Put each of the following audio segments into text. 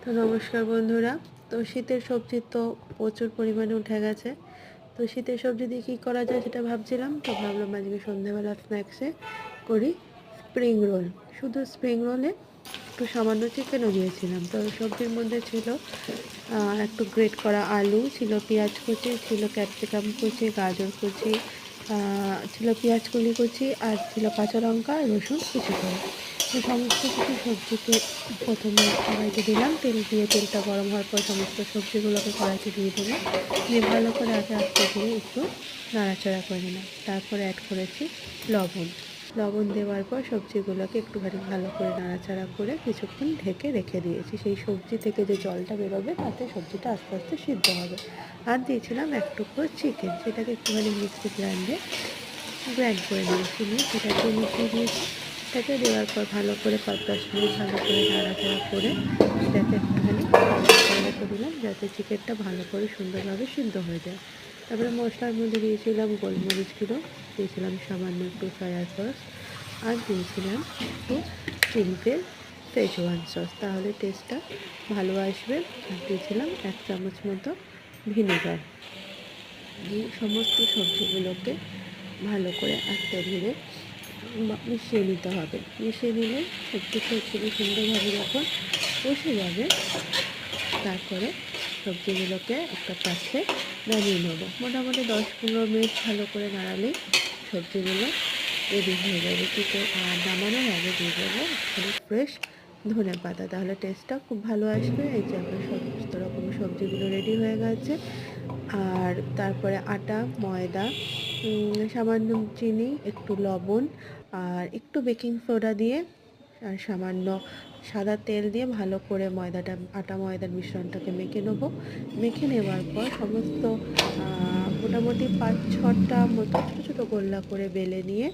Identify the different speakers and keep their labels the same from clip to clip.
Speaker 1: তো নমস্কার বন্ধুরা। তো শীতের সবজি তো প্রচুর পরিমাণে উঠে গেছে। তো শীতের সবজি দিয়ে কী করা যায় সেটা ভাবছিলাম। তো ভাবলাম আজকে সন্ধ্যাবেলা স্ন্যাক্সে করি স্প্রিং রোল। শুধু স্প্রিং রোলে একটু সামান্য চিকেনও দিয়েছিলাম। তো সবজির মধ্যে ছিল একটু গ্রেট করা আলু, ছিল পেঁয়াজ কুচি, ছিল ক্যাপসিকাম কুচি, গাজর কুচি, ছিল পেঁয়াজ কলি কুচি, আর ছিল কাঁচা লঙ্কা রসুন কুচি করে। তো সমস্ত কিছু সবজিকে প্রথমে কড়াইতে দিলাম, তেল দিয়ে তেলটা গরম হওয়ার পর সমস্ত সবজিগুলোকে কড়াইতে দিয়ে দেবো, দিয়ে ভালো করে আগে আস্তে ধীরে একটু নাড়াচাড়া করে নিলাম। তারপরে অ্যাড করেছি লবণ। লবণ দেওয়ার পর সবজিগুলোকে একটুখানি ভালো করে নাড়াচাড়া করে কিছুক্ষণ ঢেকে রেখে দিয়েছি। সেই সবজি থেকে যে জলটা বেরোবে তাতে সবজিটা আস্তে আস্তে সিদ্ধ হবে। আর দিয়েছিলাম এক টুকরো চিকেন, সেটাকে একটুখানি মিক্সি গ্রাইন্ড করে নিয়েছি, নিয়ে সেটাকে মিশিয়ে দিয়েছি। সেটাকে দেওয়ার পর ভালো করে 5-10 মিনিট ভালো করে নাড়াচাড়া করে এটাকে একটুখানি করে রেখে দিলাম, যাতে চিকেনটা ভালো করে সুন্দরভাবে সিদ্ধ হয়ে যায়। তারপরে মশলার মধ্যে দিয়েছিলাম গোলমরিচ গুঁড়ো, দিয়েছিলাম সামান্য একটু সয়া সস, আর দিয়েছিলাম একটু চিংড়ির শেজওয়ান সস, তাহলে টেস্টটা ভালো আসবে। আর দিয়েছিলাম 1 চামচ মতো ভিনেগার। দিয়ে সমস্ত সবজিগুলোকে ভালো করে আস্তে ধীরে মিশিয়ে নিতে হবে। মিশিয়ে নিলে সবজিটা খুবই সুন্দরভাবে যখন কষে যাবে, তারপরে সবজিগুলোকে একটা পাত্রে নামিয়ে নেব। মোটামুটি 10-15 মিনিট ভালো করে নাড়ালেই সবজিগুলো রেডি হয়ে যাবে। কিন্তু নামানোর আগে দিয়ে দেবো একটু ফ্রেশ ধনে পাতা, তাহলে টেস্টটা খুব ভালো আসবে। এই যে আমার সমস্ত রকম সবজিগুলো রেডি হয়ে গেছে। আর তারপরে আটা, ময়দা, সামান্য চিনি, একটু লবণ, আর একটু বেকিং সোডা দিয়ে, আর সামান্য সাদা তেল দিয়ে ভালো করে আটা ময়দার মিশ্রণটাকে মেখে নেব। মেখে নেওয়ার পর সমস্ত মোটামুটি 5-6টা মতো ছোটো ছোটো গোল্লা করে বেলে নিয়ে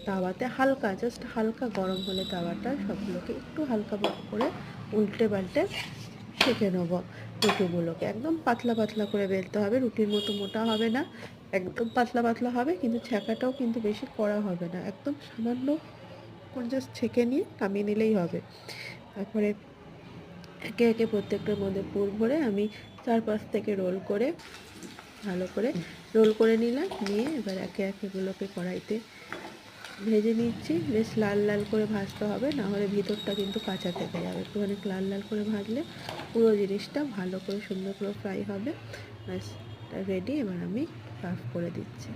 Speaker 1: তাওয়াতে জাস্ট হালকা গরম হলে তাওয়াটা সবগুলোকে একটু হালকা করে উল্টে পাল্টে সেঁকে নেবো। রুটিগুলোকে একদম পাতলা পাতলা করে বেলতে হবে, রুটির মতো মোটা হবে না, একদম পাতলা পাতলা হবে, কিন্তু ছ্যাঁকাটাও কিন্তু বেশি কড়া হবে না, একদম সামান্য করে জাস্ট ছেঁকে নিয়ে নামিয়ে নিলেই হবে। তারপরে একে একে প্রত্যেকটার মধ্যে পুর ভরে আমি 4-5 থেকে ভালো করে রোল করে নিলাম। নিয়ে এবার একে একে এগুলোকে কড়াইতে ভেজে নিচ্ছি। বেশ লাল লাল করে ভাজতে হবে, না হলে ভিতরটা কিন্তু কাঁচা থেকে যাবে। একটুখানি লাল লাল করে ভাজলে পুরো জিনিসটা ভালো করে সুন্দর করে ফ্রাই হবে। ব্যাস রেডি। এবার আমি সার্ভ করে দিচ্ছি।